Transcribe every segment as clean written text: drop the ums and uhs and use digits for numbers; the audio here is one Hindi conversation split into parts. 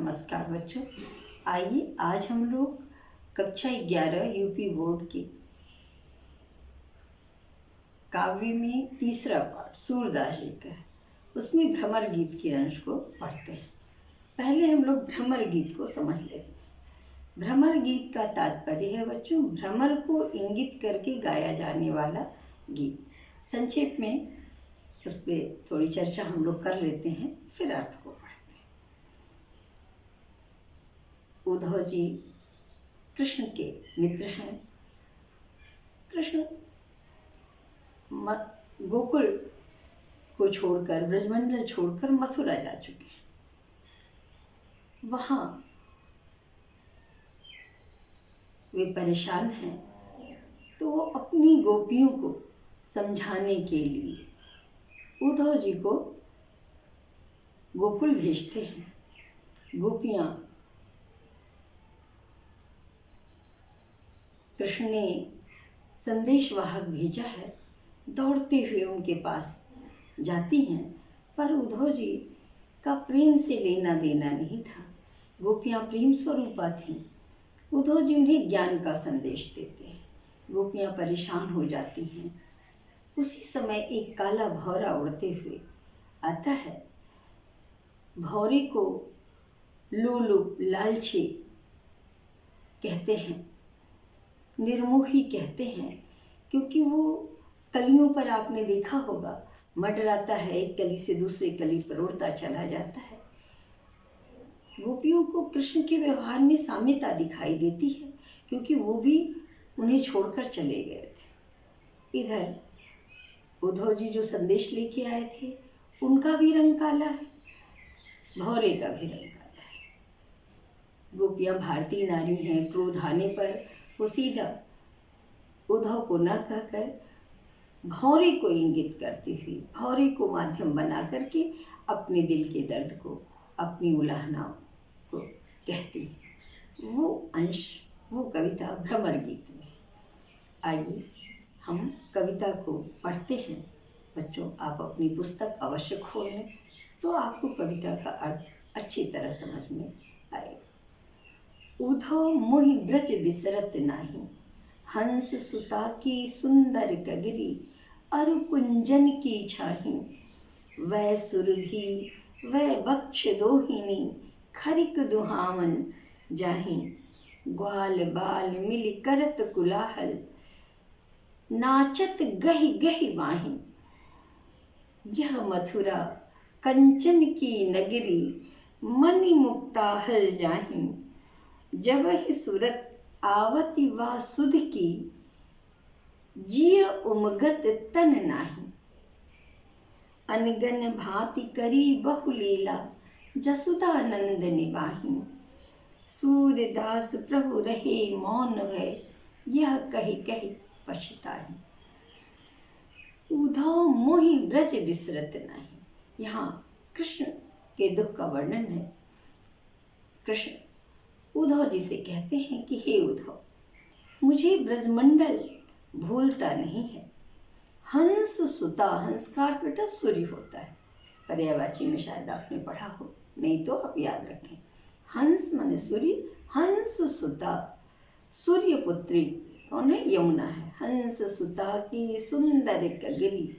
नमस्कार बच्चों। आइए आज हम लोग कक्षा 11 यूपी बोर्ड के काव्य में तीसरा पाठ सूरदास जी का है, उसमें भ्रमर गीत के अंश को पढ़ते हैं। पहले हम लोग भ्रमर गीत को समझ लेते हैं। भ्रमर गीत का तात्पर्य है बच्चों भ्रमर को इंगित करके गाया जाने वाला गीत। संक्षेप में उस पर थोड़ी चर्चा हम लोग कर लेते हैं, फिर अर्थ को पढ़ते हैं। उद्धव जी कृष्ण के मित्र हैं। कृष्ण गोकुल को छोड़कर, ब्रजमंडल छोड़कर मथुरा जा चुके हैं। वहाँ वे परेशान हैं, तो वो अपनी गोपियों को समझाने के लिए उद्धव जी को गोकुल भेजते हैं। गोपियाँ कृष्ण ने संदेशवाहक भेजा है, दौड़ते हुए उनके पास जाती हैं, पर उद्धव जी का प्रेम से लेना देना नहीं था। गोपियाँ प्रेम स्वरूपा थीं। उद्धव जी उन्हें ज्ञान का संदेश देते हैं। गोपियाँ परेशान हो जाती हैं। उसी समय एक काला भौरा उड़ते हुए आता है। भौरे को लोलुप, लालची कहते हैं, निर्मोही कहते हैं, क्योंकि वो कलियों पर आपने देखा होगा मंडराता है, एक कली से दूसरी कली पर उड़ता चला जाता है। गोपियों को कृष्ण के व्यवहार में साम्यता दिखाई देती है, क्योंकि वो भी उन्हें छोड़कर चले गए थे। इधर उद्धव जी जो संदेश लेके आए थे, उनका भी रंग काला है, भौरे का भी रंग काला है। गोपियाँ भारतीय नारी हैं। क्रोध आने पर वो सीधा उद्धव को न कहकर भौरे को इंगित करती हुई, भौरे को माध्यम बना करके अपने दिल के दर्द को, अपनी उलाहनाओं को कहती है। वो अंश, वो कविता भ्रमर गीत में। आइए हम कविता को पढ़ते हैं। बच्चों, आप अपनी पुस्तक अवश्य खोल लें, तो आपको कविता का अर्थ अच्छी तरह समझ में आएगा। उद्धव मोहि ब्रज बिसरत नाही, हंस सुता की सुंदर कगरी, अरु कुंजन की छाही, वह सुरभि वह बक्ष दोहिनी, खरिक दुहावन जाही, ग्वाल बाल मिल करत कुलाहल, नाचत गहि गहि वाही, यह मथुरा कंचन की नगरी, मनि मुक्ताहल जाही, जब ही सूरत आवती वा सुध की, जिय उमगत तन नाही, अनगन भांति करी बहुलीला, जसुदानंद निवाही, सूरदास प्रभु रहे मौन भय, यह कही कही पछताही। उद्धव मोहि ब्रज बिसरत नाही। यहाँ कृष्ण के दुख का वर्णन है। कृष्ण उद्धव जी से कहते हैं कि हे उद्धव, मुझे ब्रजमंडल भूलता नहीं है। हंस सुता, हंस का अर्थ बेटा सूर्य होता है। पर्यायवाची में शायद आपने पढ़ा हो, नहीं तो आप याद रखें। हंस माने सूर्य, हंस सुता, सूर्य पुत्री कौन है? यमुना है। हंस सुता की सुंदर कगरी,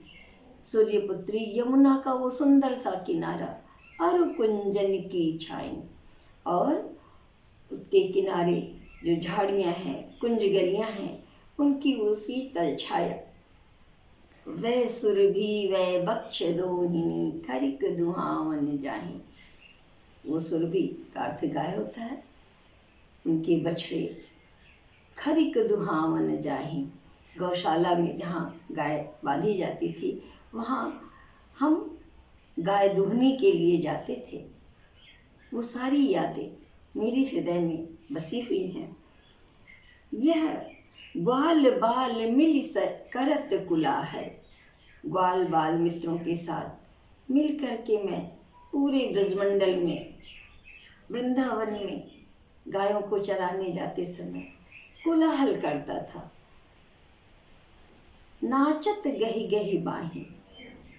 सूर्य पुत्री यमुना का वो सुंदर सा किनारा, अरु कुंजन की छाई, और उसके किनारे जो झाड़ियाँ हैं, कुंज गलियाँ हैं, उनकी वो शीतल छाया, वह सुरभि वह बक्ष दोहिनी, खरिक दुहावन जाही। वो सुरभि का अर्थ गाय होता है। उनके बछड़े खरिक दुहावन जाही, गौशाला में जहाँ गाय बांधी जाती थी, वहाँ हम गाय दूहने के लिए जाते थे। वो सारी यादें मेरे हृदय में बसी हुई हैं। यह ग्वाल बाल मिल करत कुलाहल, ग्वाल बाल मित्रों के साथ मिल कर के मैं पूरे ब्रजमंडल में, वृंदावन में गायों को चराने जाते समय कोलाहल करता था। नाचत गही गही बाही,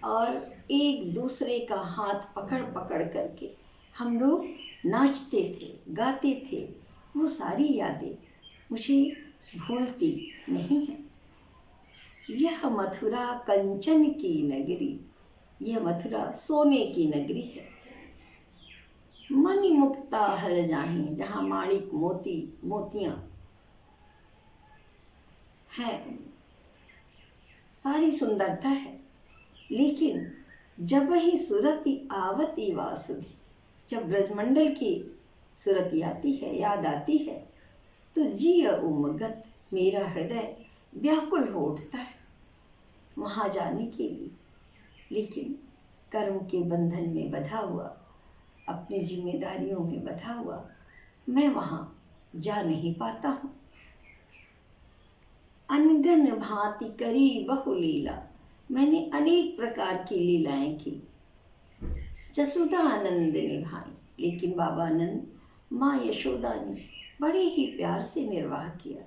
और एक दूसरे का हाथ पकड़ पकड़ करके हम लोग नाचते थे, गाते थे, वो सारी यादें मुझे भूलती नहीं हैं। यह मथुरा कंचन की नगरी, यह मथुरा सोने की नगरी है। मणि मुक्ता हर जाहीं, जहाँ माणिक मोती मोतियाँ हैं, सारी सुंदरता है। लेकिन जब ही सुरति आवती वासुधि, जब ब्रजमंडल की सुरति आती है, याद आती है, तो जिय उमगत, मेरा हृदय व्याकुल हो उठता है वहाँ जाने के लिए। लेकिन कर्म के बंधन में बंधा हुआ, अपनी जिम्मेदारियों में बंधा हुआ, मैं वहाँ जा नहीं पाता हूँ। अनगन भांति करी बहु लीला, मैंने अनेक प्रकार की लीलाएं की, जसुदा आनंद निभाई, लेकिन बाबा आनंद, माँ यशोदा ने बड़े ही प्यार से निर्वाह किया।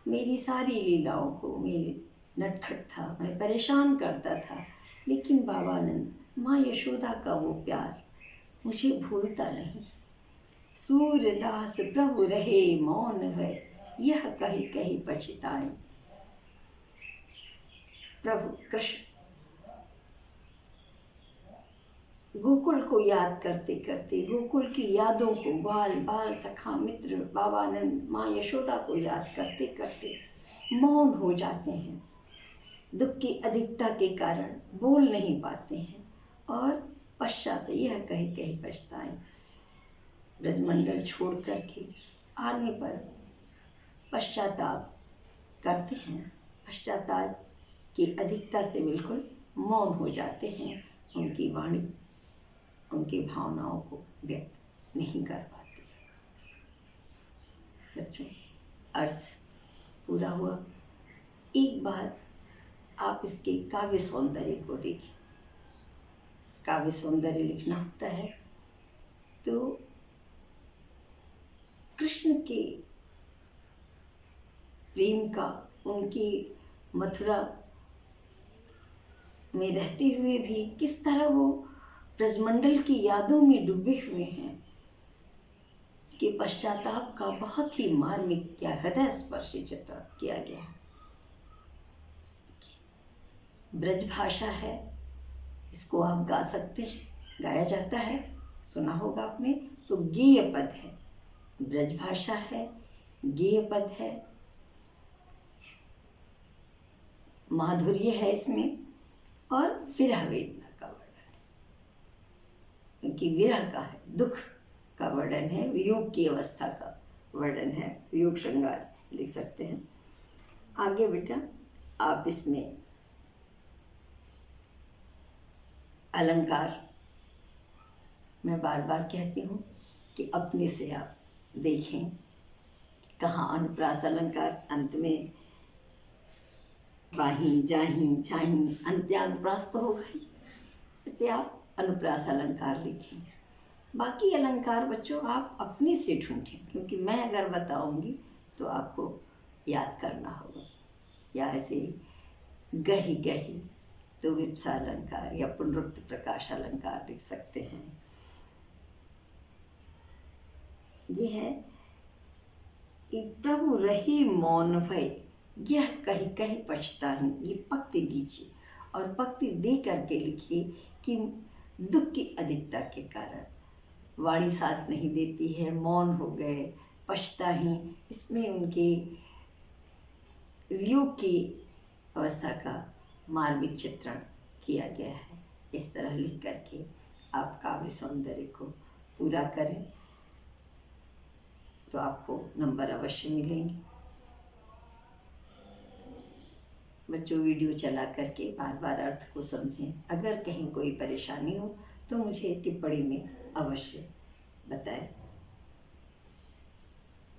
मेरी सारी लीलाओं को मेरे नटखट था, मैं परेशान करता था, लेकिन बाबा आनंद, माँ यशोदा का वो प्यार मुझे भूलता नहीं। सूरदास प्रभु रहे मौन है, यह कही कही पछताएं। प्रभु कृष्ण गोकुल को याद करते करते, गोकुल की यादों को, बाल बाल सखा मित्र बाबा आनंद, माँ यशोदा को याद करते करते मौन हो जाते हैं। दुख की अधिकता के कारण बोल नहीं पाते हैं और पश्चात यह कही कही पछताएं। ब्रजमंडल छोड़ करके आने पर पश्चाताप करते हैं, पश्चाताप की अधिकता से बिल्कुल मौन हो जाते हैं, उनकी वाणी उनकी भावनाओं को व्यक्त नहीं कर पाती। बच्चों, अर्थ पूरा हुआ। एक बार आप इसके काव्य सौंदर्य को देखें। काव्य सौंदर्य लिखना होता है तो कृष्ण के प्रेम का, उनकी मथुरा में रहते हुए भी किस तरह वो ब्रजमंडल की यादों में डूबे हुए हैं, कि पश्चाताप का बहुत ही मार्मिक या हृदय स्पर्शी चित्रण किया गया है। ब्रज भाषा है, इसको आप गा सकते हैं, गाया जाता है, सुना होगा आपने। तो गेय पद है, ब्रज भाषा है, गेय पद है, माधुर्य है इसमें, और विरह वेदना का वर्णन, क्योंकि विरह का है, दुख का वर्णन है, वियोग की अवस्था का वर्णन है, वियोग श्रृंगार लिख सकते हैं। आगे बेटा आप इसमें अलंकार, मैं बार बार कहती हूँ कि अपने से आप देखें, कहाँ अनुप्रास अलंकार अंत में बाहीं जाहीं छाहीं, अंत्यानुप्रास तो होगा ही, इससे आप अनुप्रास अलंकार लिखें। बाकी अलंकार बच्चों आप अपने से ढूंढें, क्योंकि मैं अगर बताऊंगी तो आपको याद करना होगा। या ऐसे गही गही तो विप्सा अलंकार या पुनरुक्त प्रकाश अलंकार लिख सकते हैं। ये है कि प्रभु रही मौन भय, यह कही कही पछताहीं, ये पक्ति दीजिए और पक्ति दे करके लिखिए कि दुख की अधिकता के कारण वाणी साथ नहीं देती है, मौन हो गए, पछताहीं, इसमें उनके वियोग की अवस्था का मार्मिक चित्रण किया गया है। इस तरह लिख करके आप काव्य सौंदर्य को पूरा करें तो आपको नंबर अवश्य मिलेंगे। बच्चों, वीडियो चला करके बार बार अर्थ को समझें। अगर कहीं कोई परेशानी हो तो मुझे टिप्पणी में अवश्य बताएं।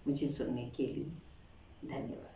मुझे सुनने के लिए धन्यवाद।